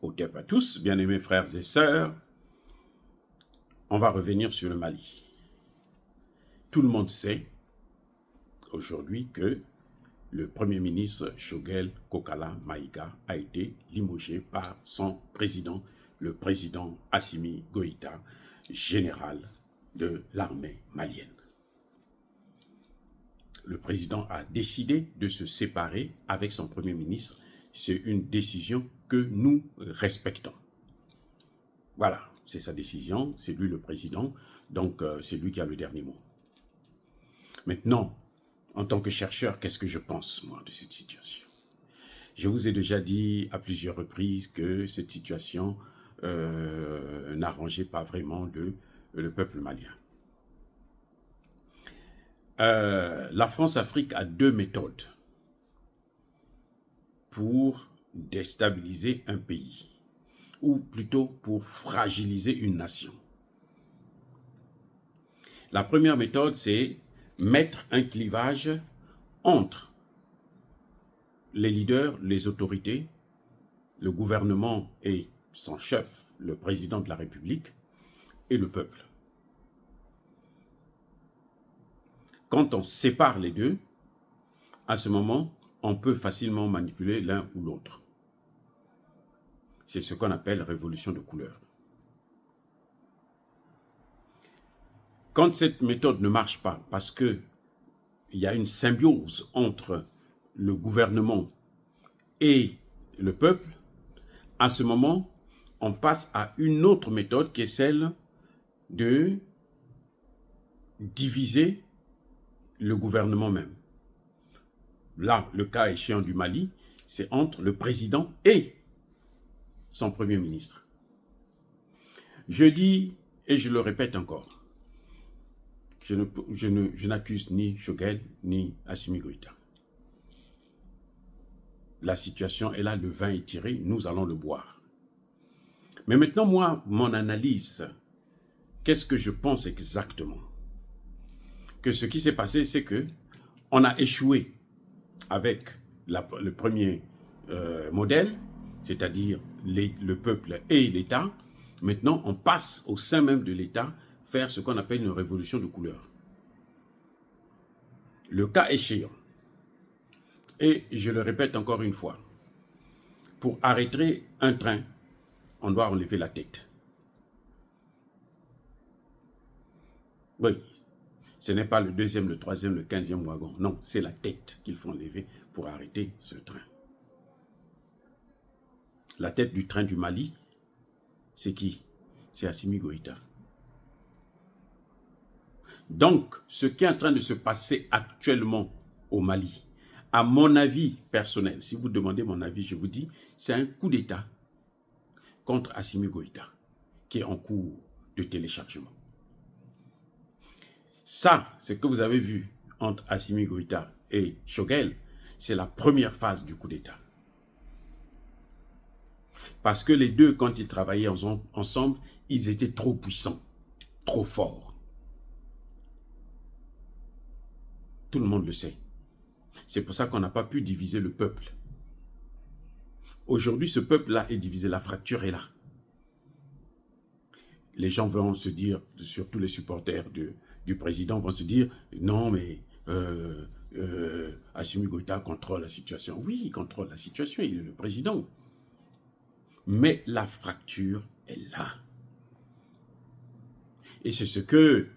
Otep à tous, bien-aimés frères et sœurs, on va revenir sur le Mali. Tout le monde sait aujourd'hui que le Premier ministre Choguel Kokala Maïga a été limogé par son président, le président Assimi Goïta, général de l'armée malienne. Le président a décidé de se séparer avec son Premier ministre. C'est une décision que nous respectons. Voilà, c'est sa décision, c'est lui le président, donc c'est lui qui a le dernier mot. Maintenant, en tant que chercheur, qu'est-ce que je pense, moi, de cette situation? Je vous ai déjà dit à plusieurs reprises que cette situation n'arrangeait pas vraiment le peuple malien. La France-Afrique a deux méthodes pour déstabiliser un pays, ou plutôt pour fragiliser une nation. La première méthode, c'est mettre un clivage entre les leaders, les autorités, le gouvernement et son chef, le président de la République, et le peuple. Quand on sépare les deux, à ce moment, on peut facilement manipuler l'un ou l'autre. C'est ce qu'on appelle révolution de couleur. Quand cette méthode ne marche pas, parce qu'il y a une symbiose entre le gouvernement et le peuple, à ce moment, on passe à une autre méthode qui est celle de diviser le gouvernement même. Là, le cas échéant du Mali, c'est entre le président et son Premier ministre. Je dis, et je le répète encore, je n'accuse ni Choguel ni Assimi Goïta. La situation est là, le vin est tiré, nous allons le boire. Mais maintenant, moi, mon analyse, qu'est-ce que je pense exactement? Que ce qui s'est passé, c'est que on a échoué avec le premier modèle, c'est-à-dire le peuple et l'État. Maintenant, on passe au sein même de l'État faire ce qu'on appelle une révolution de couleur. Le cas échéant, et je le répète encore une fois, pour arrêter un train, on doit enlever la tête. Oui, ce n'est pas le deuxième, le troisième, le 15e wagon. Non, c'est la tête qu'il faut enlever pour arrêter ce train. La tête du train du Mali, c'est qui? C'est Assimi Goïta. Donc, ce qui est en train de se passer actuellement au Mali, à mon avis personnel, si vous demandez mon avis, je vous dis, c'est un coup d'État contre Assimi Goïta, qui est en cours de téléchargement. Ça, ce que vous avez vu entre Assimi Goïta et Choguel, c'est la première phase du coup d'État. Parce que les deux, quand ils travaillaient ensemble, ils étaient trop puissants, trop forts. Tout le monde le sait. C'est pour ça qu'on n'a pas pu diviser le peuple. Aujourd'hui, ce peuple-là est divisé, la fracture est là. Les gens vont se dire, surtout les supporters du président, vont se dire, non mais Assimi Goïta contrôle la situation. Oui, il contrôle la situation, il est le président. Mais la fracture est là. Et c'est ce que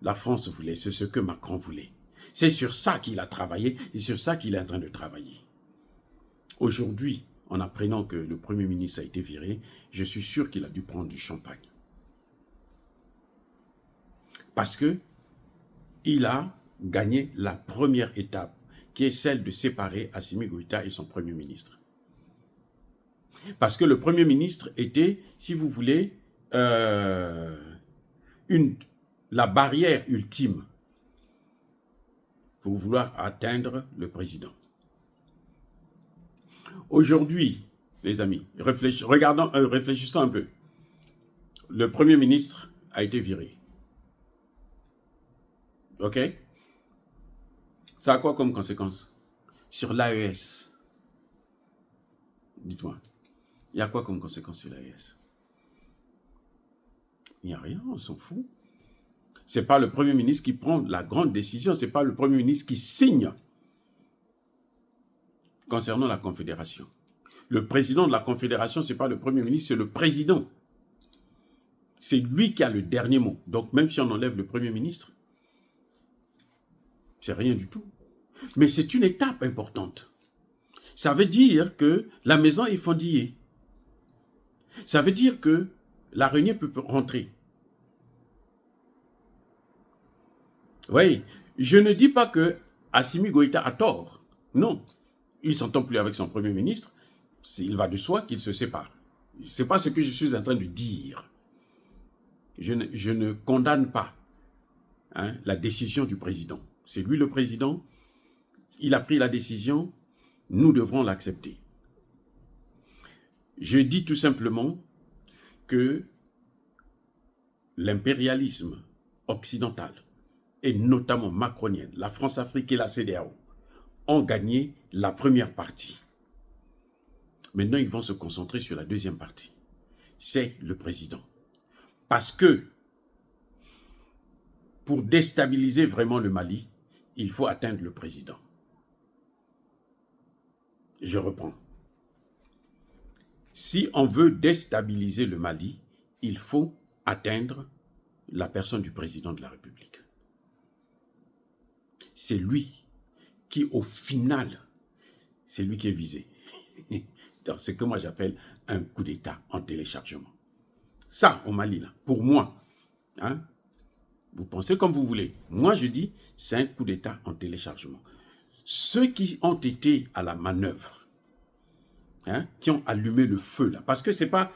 la France voulait, c'est ce que Macron voulait. C'est sur ça qu'il a travaillé et sur ça qu'il est en train de travailler. Aujourd'hui, en apprenant que le Premier ministre a été viré, je suis sûr qu'il a dû prendre du champagne. Parce que il a gagné la première étape, qui est celle de séparer Assimi Goïta et son Premier ministre. Parce que le Premier ministre était, si vous voulez, la barrière ultime pour vouloir atteindre le président. Aujourd'hui, les amis, réfléchissons un peu. Le Premier ministre a été viré. OK? Ça a quoi comme conséquence sur l'AES? Dites-moi. Il y a quoi comme conséquence sur l'AES? Il n'y a rien, on s'en fout. Ce n'est pas le Premier ministre qui prend la grande décision, ce n'est pas le Premier ministre qui signe concernant la Confédération. Le président de la Confédération, ce n'est pas le Premier ministre, c'est le président. C'est lui qui a le dernier mot. Donc même si on enlève le Premier ministre, c'est rien du tout. Mais c'est une étape importante. Ça veut dire que la maison est fendillée. Ça veut dire que la réunion peut rentrer. Oui, je ne dis pas que Assimi Goïta a tort. Non, il ne s'entend plus avec son Premier ministre. Il va de soi qu'il se sépare. Ce n'est pas ce que je suis en train de dire. Je ne condamne pas la décision du président. C'est lui le président. Il a pris la décision. Nous devrons l'accepter. Je dis tout simplement que l'impérialisme occidental, et notamment macronienne, la France-Afrique et la CEDEAO, ont gagné la première partie. Maintenant, ils vont se concentrer sur la deuxième partie. C'est le président. Parce que, pour déstabiliser vraiment le Mali, il faut atteindre le président. Je reprends. Si on veut déstabiliser le Mali, il faut atteindre la personne du président de la République. C'est lui qui, au final, c'est lui qui est visé. C'est ce que moi j'appelle un coup d'État en téléchargement. Ça, au Mali, là, pour moi, vous pensez comme vous voulez. Moi, je dis, c'est un coup d'État en téléchargement. Ceux qui ont été à la manœuvre, qui ont allumé le feu, là, parce que c'est pas,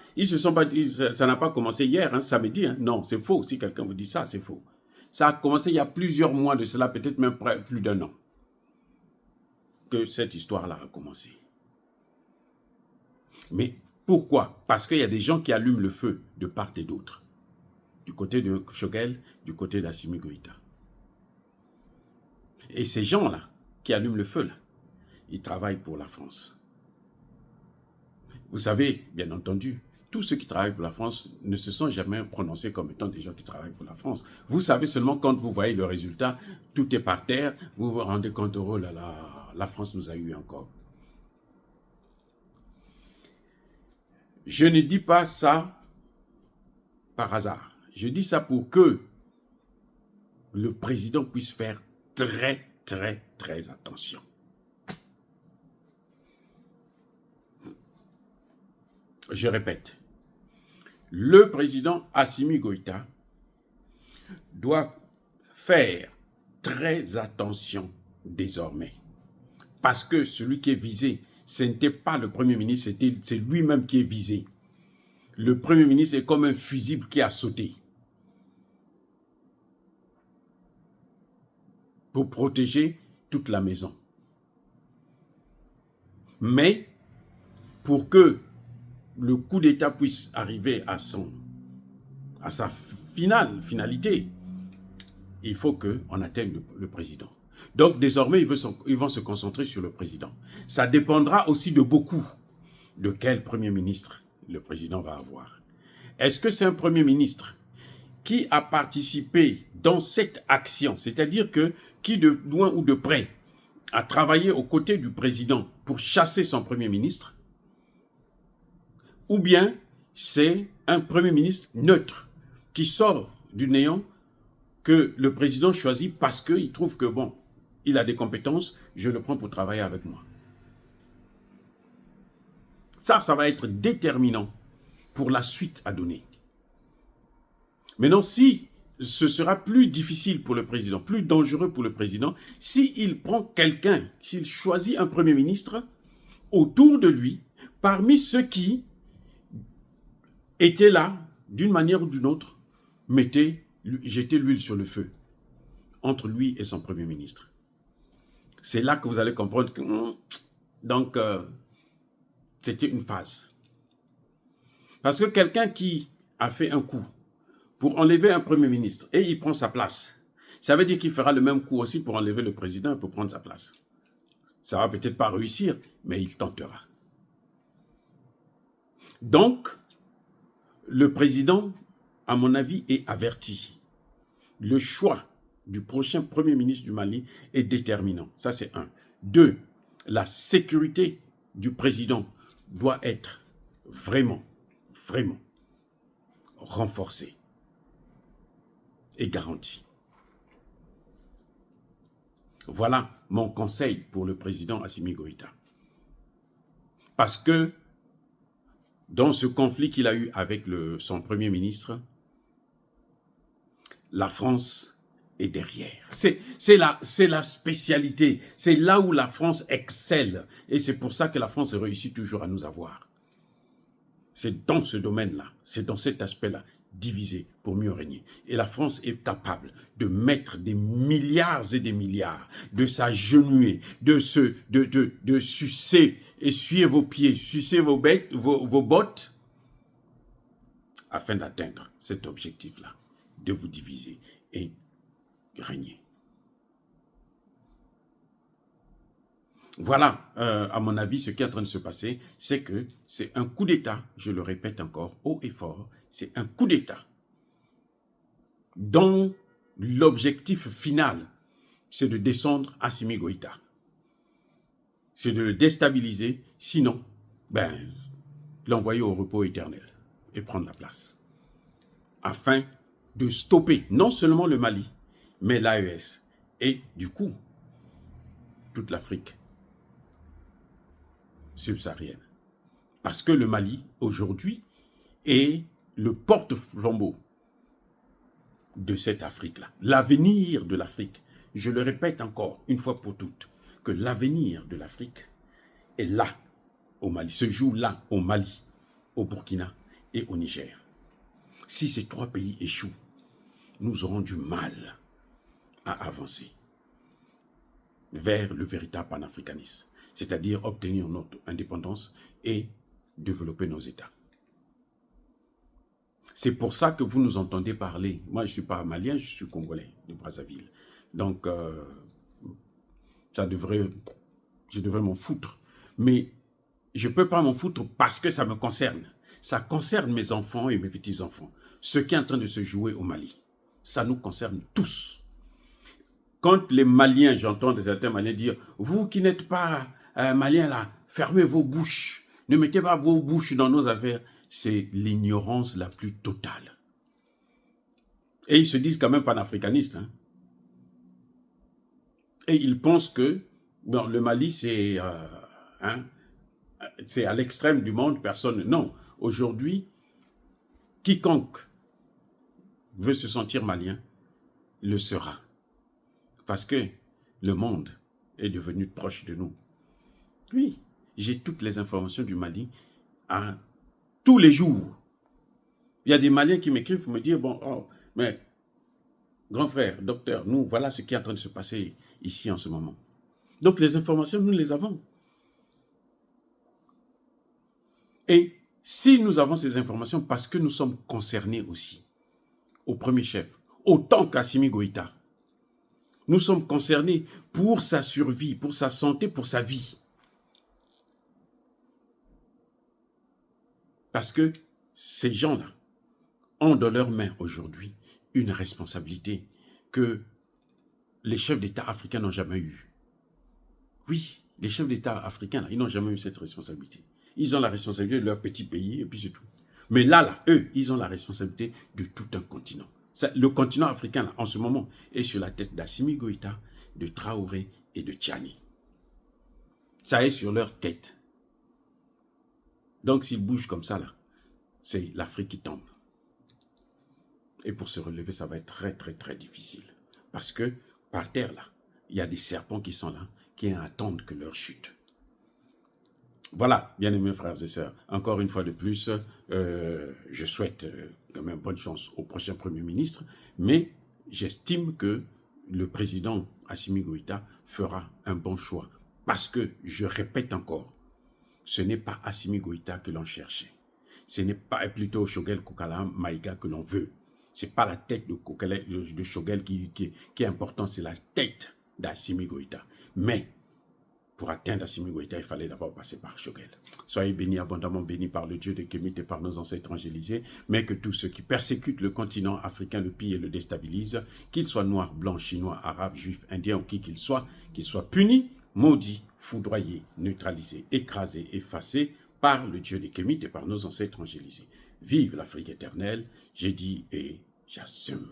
ça n'a pas commencé hier, samedi, non, c'est faux. Si quelqu'un vous dit ça, c'est faux. Ça a commencé il y a plusieurs mois de cela, peut-être même plus d'un an, que cette histoire-là a commencé. Mais pourquoi? Parce qu'il y a des gens qui allument le feu de part et d'autre. Du côté de Choguel, du côté d'Assimi Goïta. Et ces gens-là, qui allument le feu, là, ils travaillent pour la France. Vous savez, bien entendu, tous ceux qui travaillent pour la France ne se sont jamais prononcés comme étant des gens qui travaillent pour la France. Vous savez seulement quand vous voyez le résultat, tout est par terre, vous vous rendez compte, oh là là, la France nous a eu encore. Je ne dis pas ça par hasard. Je dis ça pour que le président puisse faire très, très, très attention. Je répète, le président Assimi Goïta doit faire très attention désormais. Parce que celui qui est visé, ce n'était pas le Premier ministre, c'est lui-même qui est visé. Le Premier ministre est comme un fusible qui a sauté pour protéger toute la maison. Mais pour que le coup d'État puisse arriver à sa finalité, il faut qu'on atteigne le président. Donc désormais, ils vont se concentrer sur le président. Ça dépendra aussi de beaucoup de quel Premier ministre le président va avoir. Est-ce que c'est un Premier ministre qui a participé dans cette action, c'est-à-dire qui de loin ou de près a travaillé aux côtés du président pour chasser son Premier ministre, ou bien c'est un Premier ministre neutre qui sort du néant que le président choisit parce qu'il trouve que, bon, il a des compétences, je le prends pour travailler avec moi. Ça va être déterminant pour la suite à donner. Maintenant, si ce sera plus difficile pour le président, plus dangereux pour le président, s'il prend quelqu'un, s'il choisit un Premier ministre autour de lui, parmi ceux qui étaient là, d'une manière ou d'une autre, jetaient l'huile sur le feu, entre lui et son Premier ministre. C'est là que vous allez comprendre que, donc, c'était une phase. Parce que quelqu'un qui a fait un coup pour enlever un Premier ministre et il prend sa place, ça veut dire qu'il fera le même coup aussi pour enlever le président et pour prendre sa place. Ça va peut-être pas réussir, mais il tentera. Donc, le président, à mon avis, est averti. Le choix du prochain Premier ministre du Mali est déterminant. Ça, c'est un. Deux, la sécurité du président doit être vraiment renforcée et garantie. Voilà mon conseil pour le président Assimi Goïta. Parce que dans ce conflit qu'il a eu avec son Premier ministre, la France est derrière. C'est la spécialité. C'est là où la France excelle. Et c'est pour ça que la France réussit toujours à nous avoir. C'est dans ce domaine-là, c'est dans cet aspect-là, diviser pour mieux régner. Et la France est capable de mettre des milliards et des milliards, de s'agenouiller, de sucer, essuyer vos pieds, sucer vos bottes, afin d'atteindre cet objectif-là, de vous diviser et régner. Voilà, à mon avis, ce qui est en train de se passer, c'est que c'est un coup d'État, je le répète encore, haut et fort, c'est un coup d'État dont l'objectif final, c'est de descendre Assimi Goïta. C'est de le déstabiliser, sinon, l'envoyer au repos éternel et prendre la place. Afin de stopper non seulement le Mali, mais l'AES et du coup, toute l'Afrique subsaharienne. Parce que le Mali, aujourd'hui, est le porte-flambeau de cette Afrique-là. L'avenir de l'Afrique, je le répète encore une fois pour toutes, que l'avenir de l'Afrique est là, au Mali, se joue là, au Mali, au Burkina et au Niger. Si ces trois pays échouent, nous aurons du mal à avancer vers le véritable panafricanisme, c'est-à-dire obtenir notre indépendance et développer nos États. C'est pour ça que vous nous entendez parler. Moi, je ne suis pas malien, je suis congolais de Brazzaville. Donc, je devrais m'en foutre. Mais je ne peux pas m'en foutre parce que ça me concerne. Ça concerne mes enfants et mes petits-enfants. Ce qui est en train de se jouer au Mali. Ça nous concerne tous. Quand les Maliens, j'entends certains Maliens dire « Vous qui n'êtes pas Maliens là, fermez vos bouches. Ne mettez pas vos bouches dans nos affaires. » C'est l'ignorance la plus totale. Et ils se disent quand même panafricanistes. Hein. Et ils pensent que le Mali, c'est à l'extrême du monde, personne... Non, aujourd'hui, quiconque veut se sentir malien, le sera. Parce que le monde est devenu proche de nous. Oui, j'ai toutes les informations du Mali à tous les jours. Il y a des Maliens qui m'écrivent pour me dire, mais grand frère, docteur, nous, voilà ce qui est en train de se passer ici en ce moment. Donc les informations, nous les avons. Et si nous avons ces informations, parce que nous sommes concernés aussi, au premier chef, autant qu'Assimi Goïta, nous sommes concernés pour sa survie, pour sa santé, pour sa vie. Parce que ces gens-là ont dans leurs mains aujourd'hui une responsabilité que les chefs d'État africains n'ont jamais eue. Oui, les chefs d'État africains, là, ils n'ont jamais eu cette responsabilité. Ils ont la responsabilité de leur petit pays et puis c'est tout. Mais là, eux, ils ont la responsabilité de tout un continent. Le continent africain, là, en ce moment, est sur la tête d'Assimi Goïta, de Traoré et de Tchani. Ça est sur leur tête. Donc, s'ils bougent comme ça, là, c'est l'Afrique qui tombe. Et pour se relever, ça va être très, très, très difficile. Parce que, par terre, là, il y a des serpents qui sont là, qui attendent que leur chute. Voilà, bien-aimés frères et sœurs, encore une fois de plus, je souhaite quand même bonne chance au prochain Premier ministre, mais j'estime que le président Assimi Goïta fera un bon choix. Parce que, je répète encore, ce n'est pas Assimi Goïta que l'on cherchait. Ce n'est pas plutôt Choguel Kokala Maïga que l'on veut. Ce n'est pas la tête de Choguel qui est importante, c'est la tête d'Assimi Goïta. Mais Pour atteindre Assimi Goïta, il fallait d'abord passer par Choguel. Soyez bénis, abondamment bénis par le Dieu de Kémit et par nos ancêtres angélisés, mais que tous ceux qui persécutent le continent africain le pillent et le déstabilisent, qu'ils soient noirs, blancs, chinois, arabes, juifs, indiens ou qui qu'ils soient punis, maudits, foudroyés, neutralisés, écrasés, effacés par le Dieu de Kémit et par nos ancêtres angélisés. Vive l'Afrique éternelle, j'ai dit et j'assume.